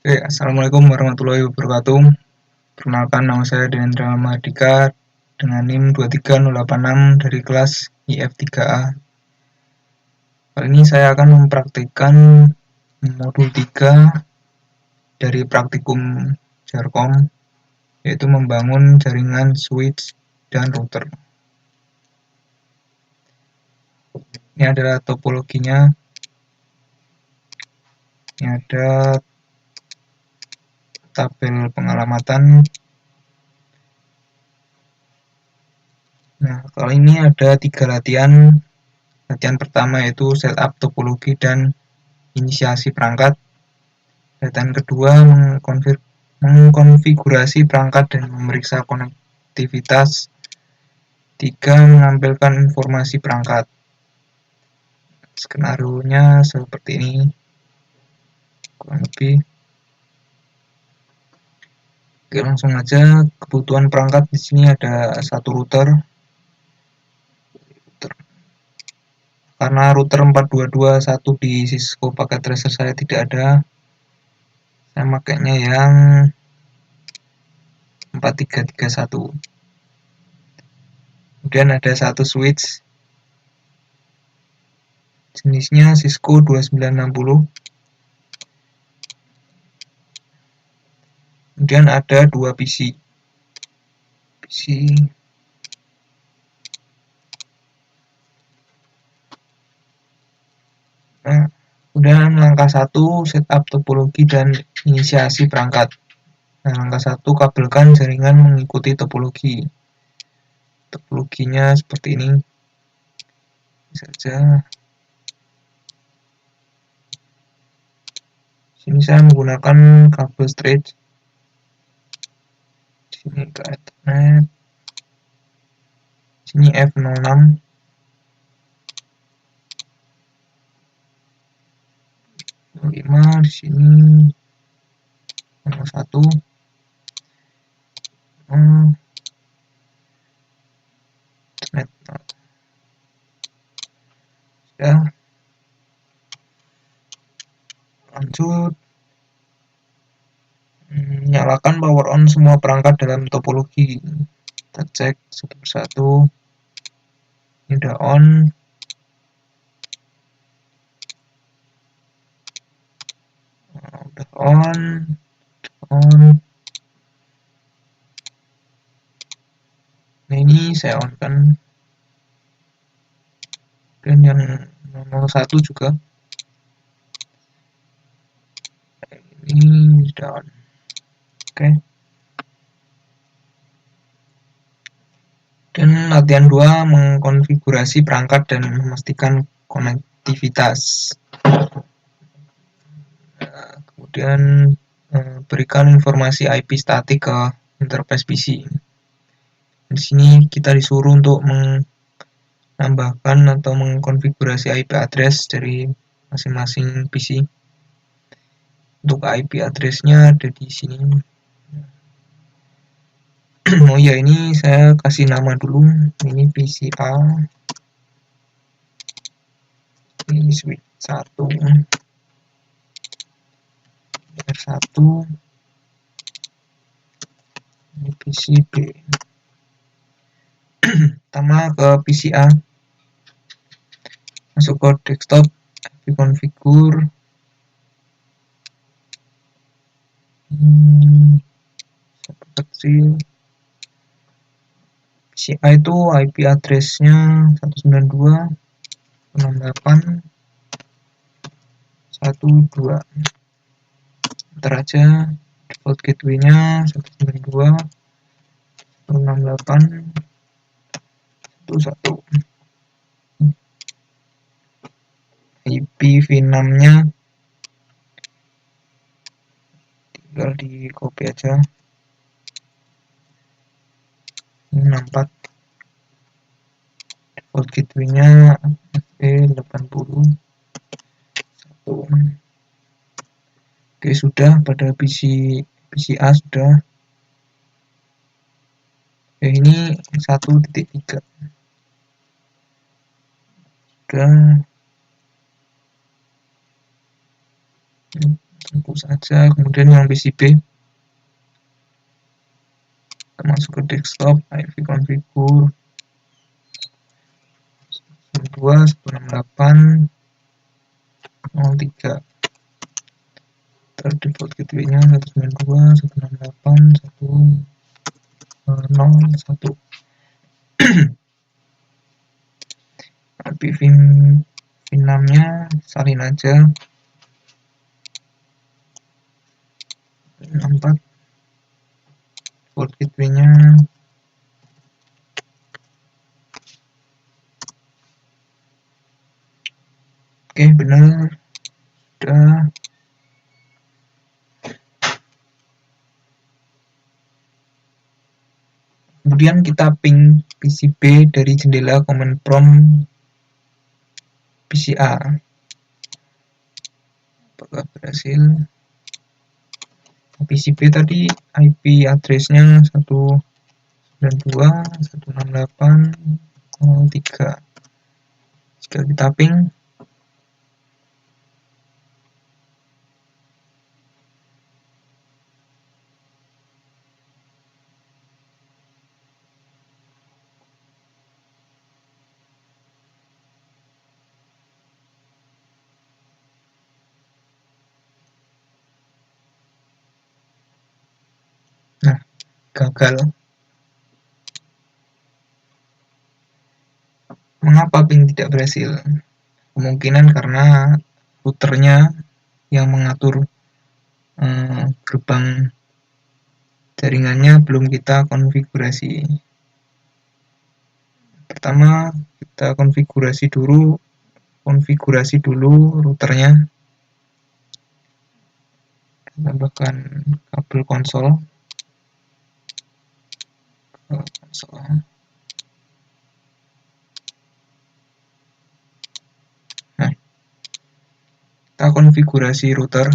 Oke, Assalamualaikum warahmatullahi wabarakatuh. Perkenalkan, nama saya Denendra Mahardika dengan NIM 23086 dari kelas IF3A. Kali ini saya akan mempraktikkan modul 3 dari praktikum Jarkom, yaitu membangun jaringan switch dan router. Ini adalah topologinya. Ini ada tabel pengalamatan. Nah, kali ini ada 3 latihan. Latihan pertama yaitu setup topologi dan inisiasi perangkat. Latihan kedua mengkonfigurasi perangkat dan memeriksa konektivitas. 3. Menampilkan informasi perangkat. Skenario-nya seperti ini, kurang lebih. Oke, langsung aja. Kebutuhan perangkat di sini ada satu router. Karena router 4221 di Cisco paket tracer saya tidak ada, saya makainya yang 4331. Kemudian ada satu switch, jenisnya Cisco 2960. Kemudian ada 2 PC. Nah, kemudian langkah 1, setup topologi dan inisiasi perangkat. Nah, langkah 1, kabelkan jaringan mengikuti topologi. Topologinya seperti ini. Saja. Sini saya menggunakan kabel straight. Sini ke Ethernet. Sini F06. Di sini 01. Ethernet. Ya. Lanjut. Nyalakan power on semua perangkat dalam topologi. Kita cek satu persatu. Ini udah on. Udah on. Nah, ini saya on kan. Dan yang 01 juga. Ini sudah on. Oke. Dan latihan 2, mengkonfigurasi perangkat dan memastikan konektivitas. Nah, kemudian berikan informasi IP statik ke interface PC. Di sini kita disuruh untuk menambahkan atau mengkonfigurasi IP address dari masing-masing PC. Untuk IP address-nya ada di sini. Oh ya, ini saya kasih nama dulu. Ini PC A. Ini switch 1. R1. Ini PC B. Pertama ke PC A. Masuk ke desktop, configure. Kecil. PC A itu IP address-nya 192.168.1.2. Ntar aja. Default gateway-nya 192.168.1.1. IP V6-nya tinggal di copy aja. 64. Default gateway-nya FE80. Oke, sudah pada PC A sudah. Oke, ini 1.3. Sudah. tunggu saja. Kemudian yang PCB kita masuk ke desktop, IV configure 192.168.03. Default gateway-nya 192.168.101. IP VIN-nya salin aja 64. Default gateway-nya oke, benar. Sudah. Kemudian kita ping PCB dari jendela command prompt PCA. Apakah berhasil? PCB tadi IP address-nya 192.168.03. Jika kita ping, nah, gagal. Mengapa ping tidak berhasil? Kemungkinan karena routernya yang mengatur gerbang jaringannya belum kita konfigurasi. Pertama, kita konfigurasi dulu routernya. Tambahkan kabel konsol ke konsol. Nah, kita konfigurasi router.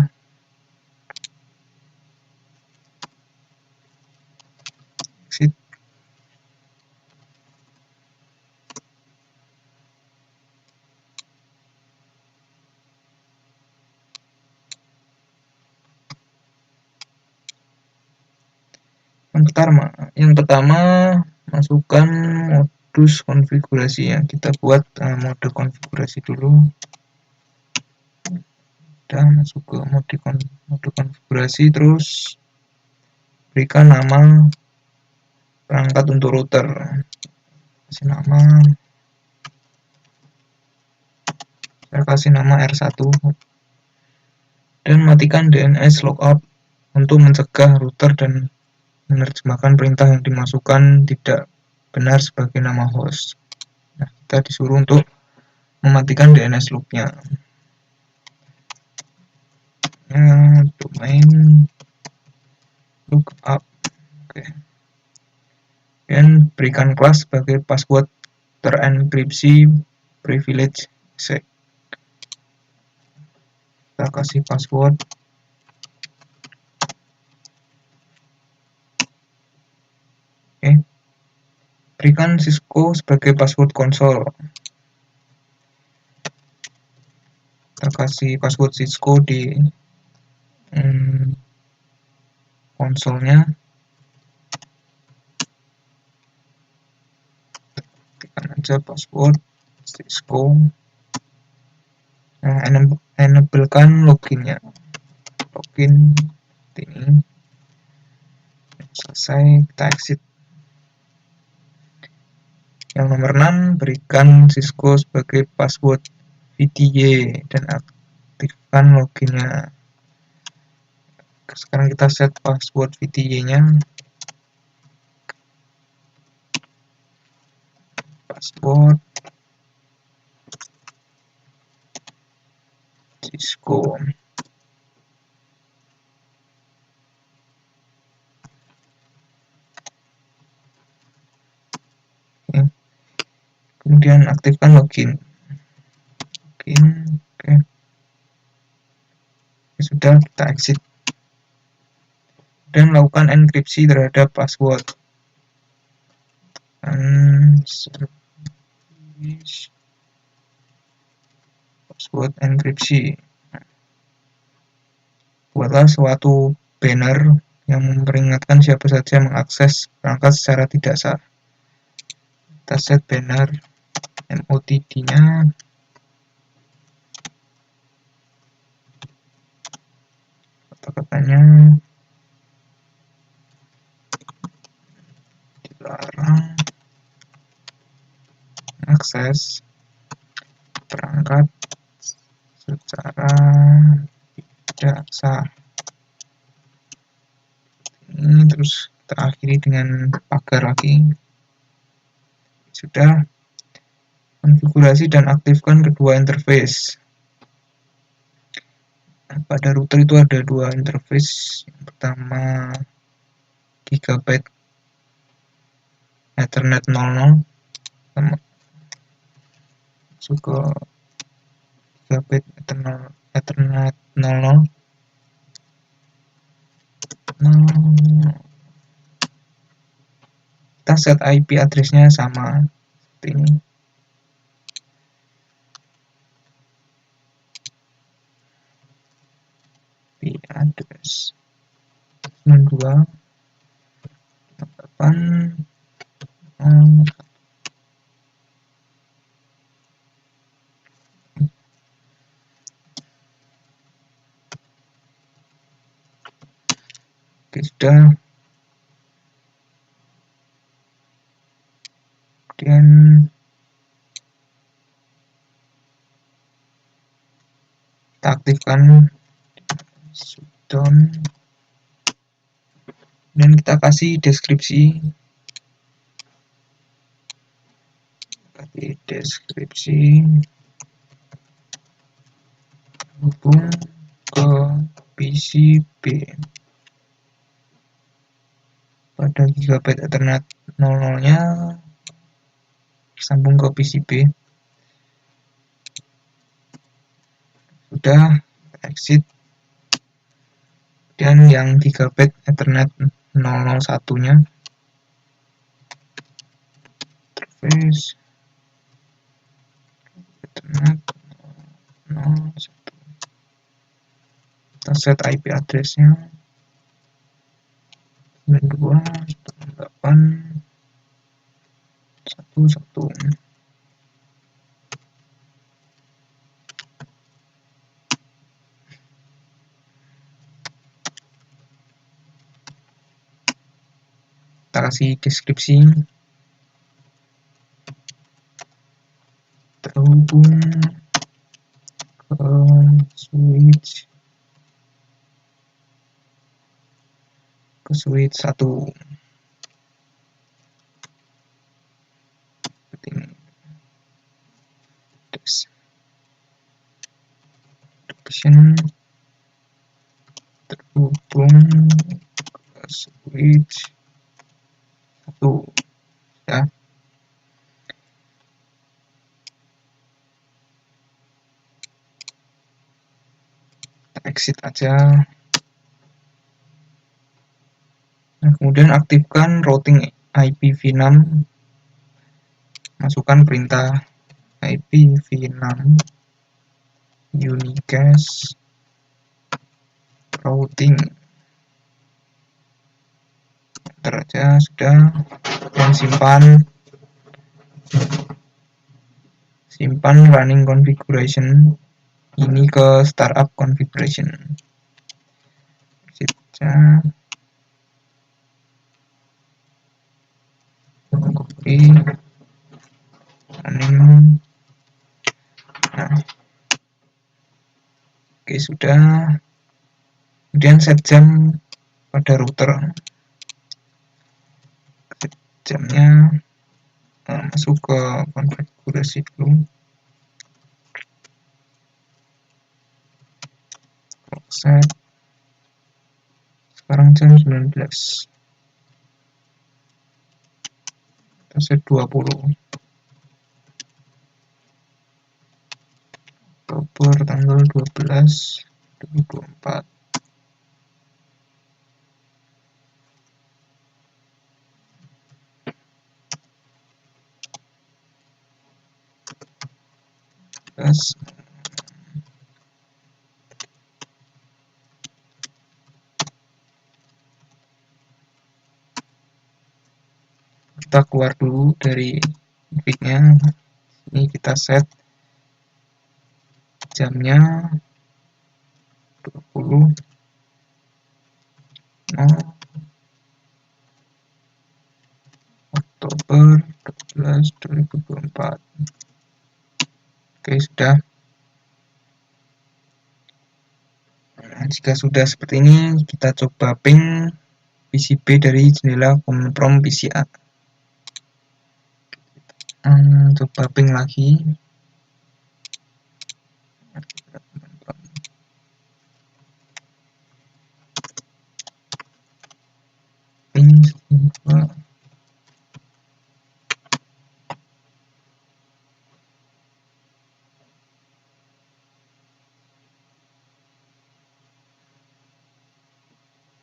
Exit. Yang pertama masukkan modus konfigurasi ya. Kita buat mode konfigurasi dulu. Kita masuk ke mode konfigurasi, terus berikan nama perangkat untuk router. Kasih nama, saya kasih nama R1 dan matikan DNS logout untuk mencegah router dan menerjemahkan perintah yang dimasukkan tidak benar sebagai nama host. Nah, kita disuruh untuk mematikan DNS loop-nya. Domain lookup. Oke. Dan berikan kelas sebagai password terenkripsi privilege set. Kita kasih password. Oke. Berikan Cisco sebagai password konsol. Kita kasih password Cisco di konsolnya. Tekan aja password Cisco. Nah, enablekan loginnya. Login ini. Selesai, kita exit. Yang nomor 6, berikan Cisco sebagai password VDY dan aktifkan loginnya. Sekarang kita set password VDY-nya. Password Cisco. Kemudian aktifkan login. Oke. Sudah, kita exit dan melakukan enkripsi terhadap password. Password enkripsi. buatlah suatu banner yang memperingatkan siapa saja mengakses perangkat secara tidak sah. Kita set banner MOTD-nya kata-katanya dilarang akses perangkat secara tidak sah. Ini terus terakhiri dengan pagar lagi. Sudah. Konfigurasi dan aktifkan kedua interface. Pada router itu ada dua interface. Yang pertama Gigabyte Ethernet 00, masuk ke Gigabyte Ethernet 00. Kita set IP address-nya sama seperti ini. IP address 92 8 Oke, sudah. Kemudian kita aktifkan shutdown dan kita kasih deskripsi hubung ke PCB pada Gigabyte Ethernet 00-nya sambung ke PCB. Sudah, exit. Dan yang Gigabyte Ethernet 001-nya interface Ethernet 01. Kita set IP address-nya 92.168.1.1. Kita kasih deskripsi terhubung ke switch 1 seperti ini. Description terhubung ke switch 1 ya. Kita exit aja. Nah, kemudian aktifkan routing IPv6. Masukkan perintah IPv6 unicast routing. Enter aja, sudah. Dan simpan running configuration ini ke startup configuration. Saja. Copy running. Nah. Oke, sudah. Kemudian set jam pada router. Set jamnya masuk ke konfigurasi dulu. Set. Sekarang jam 19. Kita set 20. Oktober tanggal 12 2024. Terus Kita keluar dulu dari config-nya. Ini kita set jamnya 20 Oktober 12 2024. Oke, sudah. Nah, jika sudah seperti ini, kita coba ping PCB dari jendela command prompt PCA. Coba ping lagi. Ping 2.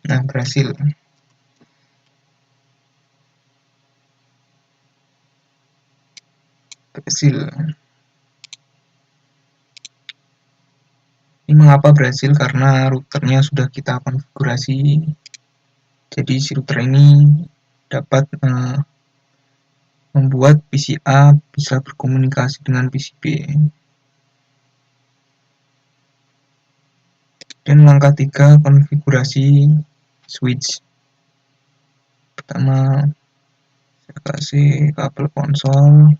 Nah, berhasil. Ini mengapa berhasil? Karena routernya sudah kita konfigurasi. Jadi si router ini dapat membuat PCA bisa berkomunikasi dengan PCB. Dan langkah 3, konfigurasi switch. Pertama, saya kasih kabel konsol.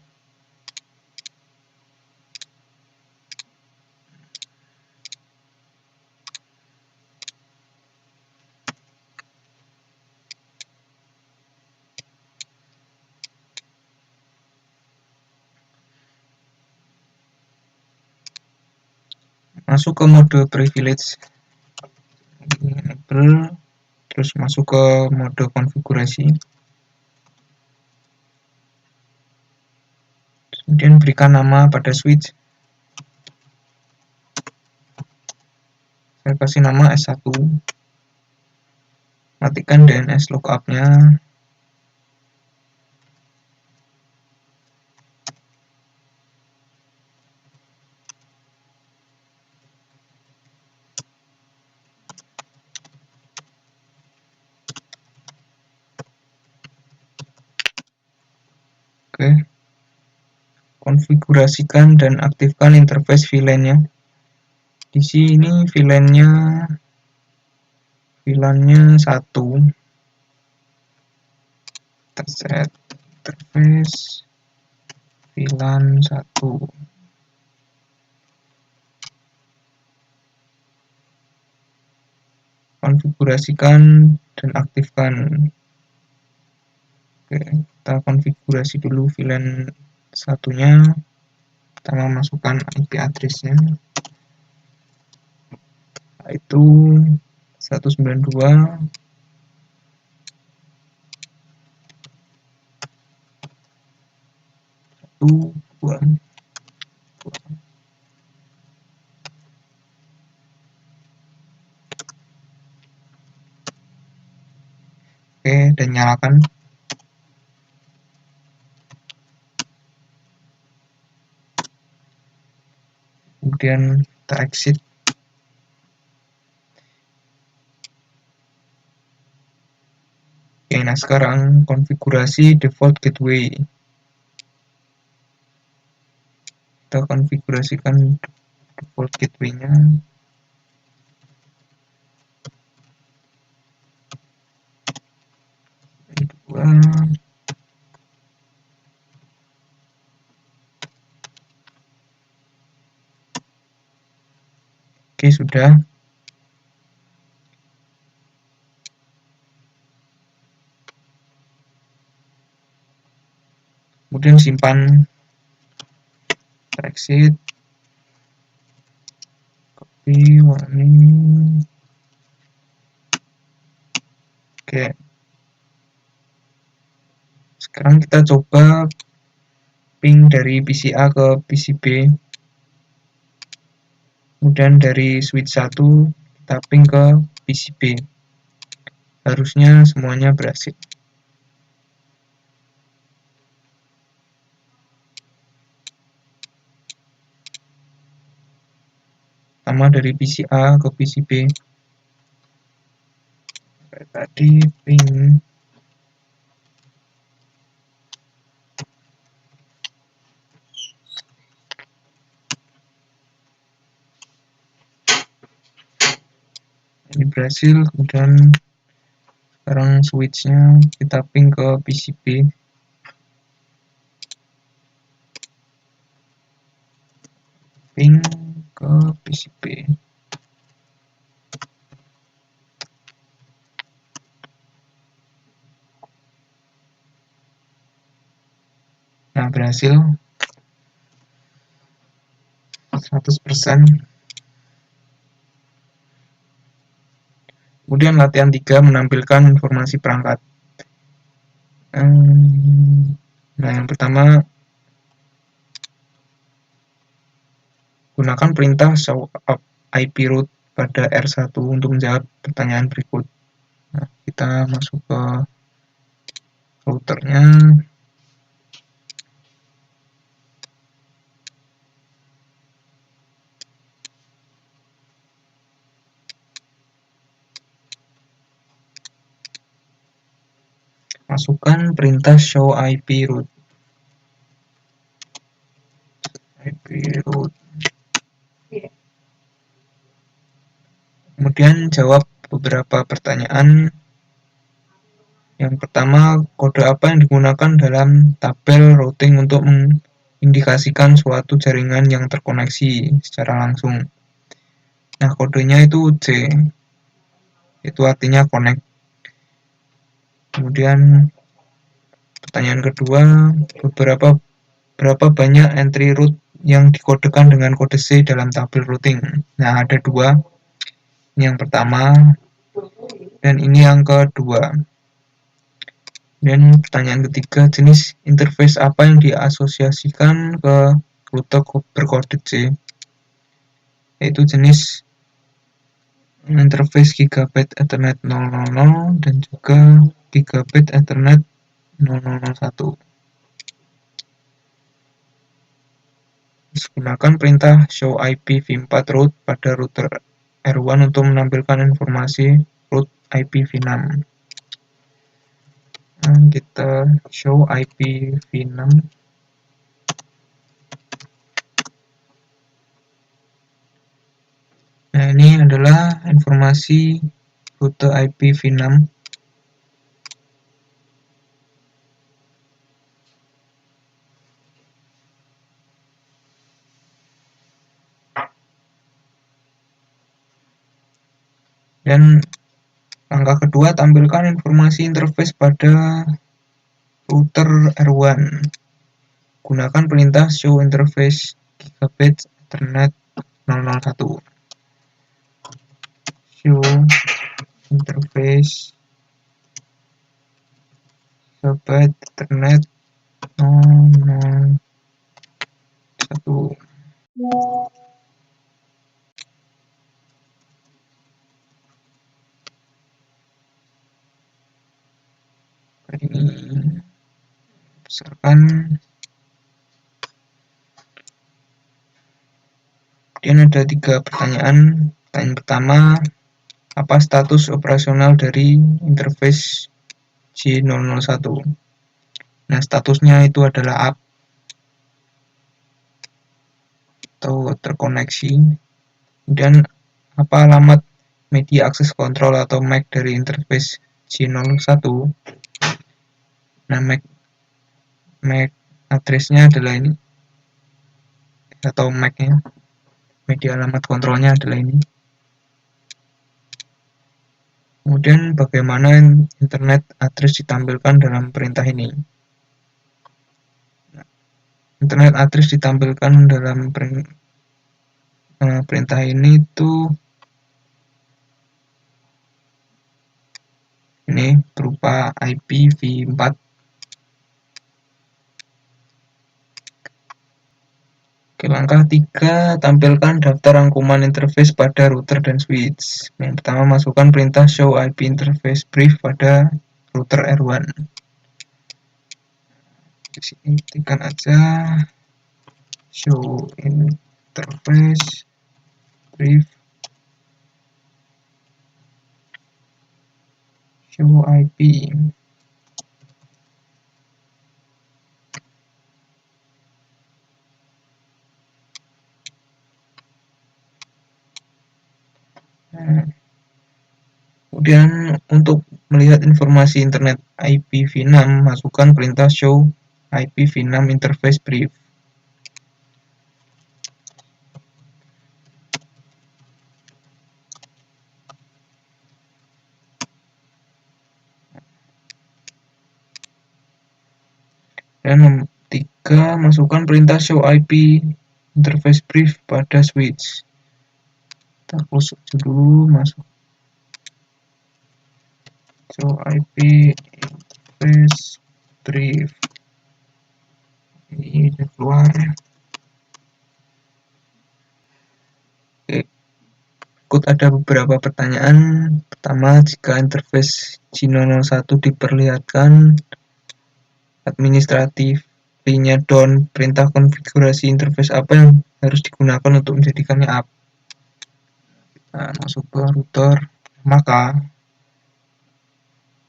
Masuk ke mode privilege. Enable. Terus masuk ke mode konfigurasi. Kemudian berikan nama pada switch. Saya kasih nama S1. Matikan DNS lookup-nya. Oke. Konfigurasikan dan aktifkan interface VLAN-nya. Di sini VLAN-nya 1. Kita set interface VLAN 1. Konfigurasikan dan aktifkan. Oke, kita konfigurasi dulu VLAN satunya. Pertama masukkan IP address-nya, itu 192 1 2. Oke, dan nyalakan. Kemudian kita exit. Oke, nah sekarang konfigurasi default gateway. Kita konfigurasikan default gateway-nya. Oke, sudah. Kemudian simpan, exit, copy, warning. Oke. Sekarang kita coba ping dari PCA ke PCB. Kemudian dari switch 1 kita ping ke PCB. Harusnya semuanya berhasil. Pertama dari PCA ke PCB. Tadi ping berhasil. Kemudian sekarang switchnya kita ping ke PCB. Ping ke PCB. Nah, berhasil 100%. Kemudian latihan 3 menampilkan informasi perangkat. Nah, yang pertama, gunakan perintah show up IP route pada R1 untuk menjawab pertanyaan berikut. Nah, kita masuk ke routernya. Masukkan perintah show IP route. IP route. Kemudian jawab beberapa pertanyaan. Yang pertama, kode apa yang digunakan dalam tabel routing untuk mengindikasikan suatu jaringan yang terkoneksi secara langsung? Nah, kodenya itu C. Itu artinya connect. Kemudian pertanyaan kedua, berapa banyak entry root yang dikodekan dengan kode C dalam tabel routing? Nah, ada 2. Ini yang pertama dan ini yang kedua. Dan pertanyaan ketiga, jenis interface apa yang diasosiasikan ke router berkode C? Yaitu jenis interface Gigabit Ethernet 000 dan juga Gigabit Ethernet 0001. Gunakan perintah show IP v4 route pada router R1 untuk menampilkan informasi route IP v6. Nah, kita show IP v6. Nah, ini adalah informasi rute IP v6. Dan langkah kedua, tampilkan informasi interface pada router R1. Gunakan perintah show interface Gigabit Ethernet 001. Show interface Gigabit Ethernet 001. Ini besarkan. Kemudian ada 3 pertanyaan. Pertanyaan pertama, apa status operasional dari interface J001? Nah, statusnya itu adalah up atau terkoneksi. Kemudian apa alamat media access control atau MAC dari interface J01? Nah, MAC address-nya adalah ini, atau MAC-nya, media alamat kontrolnya adalah ini. Kemudian bagaimana internet address ditampilkan dalam perintah ini? Internet address ditampilkan dalam perintah ini itu ini berupa IPv4. Oke, langkah 3, tampilkan daftar rangkuman interface pada router dan switch. Yang pertama, masukkan perintah show IP interface brief pada router R1. Di sini ketikkan aja show interface brief show IP. Nah, Kemudian untuk melihat informasi internet IPv6, masukkan perintah show IPv6 interface brief. Dan 3, masukkan perintah show IP interface brief pada switch. Kita close aja dulu, masuk show IP interface brief. Ini udah keluar ya. Oke, berikut ada beberapa pertanyaan. Pertama, jika interface G001 diperlihatkan administratif-nya down, perintah konfigurasi interface apa yang harus digunakan untuk menjadikannya up? Nah, masuk ke router, maka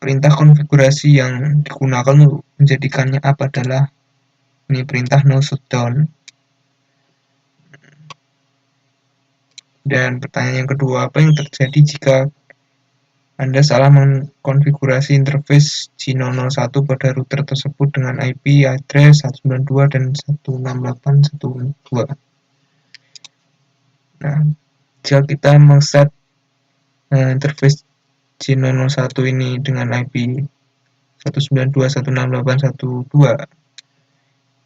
perintah konfigurasi yang digunakan untuk menjadikannya up adalah ini perintah no shutdown. Dan pertanyaan yang kedua, apa yang terjadi jika Anda salah mengkonfigurasi interface G001 pada router tersebut dengan IP address 192 dan 168.1.2. Nah, jika kita mengset interface G001 ini dengan IP 192.168.1.2,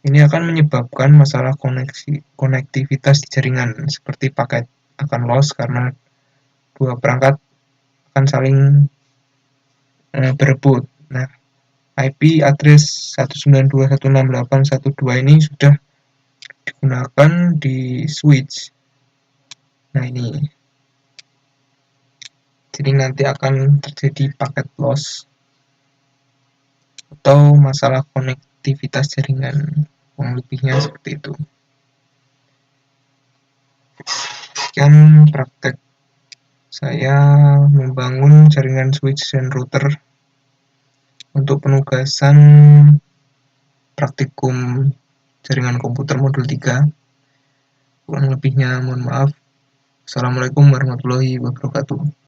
ini akan menyebabkan masalah konektivitas di jaringan, seperti paket akan loss karena dua perangkat akan saling berebut. Nah, IP address 192.168.1.2 ini sudah digunakan di switch. Nah, ini. Jadi nanti akan terjadi paket loss atau masalah konektivitas jaringan. Kurang lebihnya seperti itu. Sekian praktek saya membangun jaringan switch dan router untuk penugasan praktikum jaringan komputer modul 3. Kurang lebihnya mohon maaf. Assalamualaikum warahmatullahi wabarakatuh.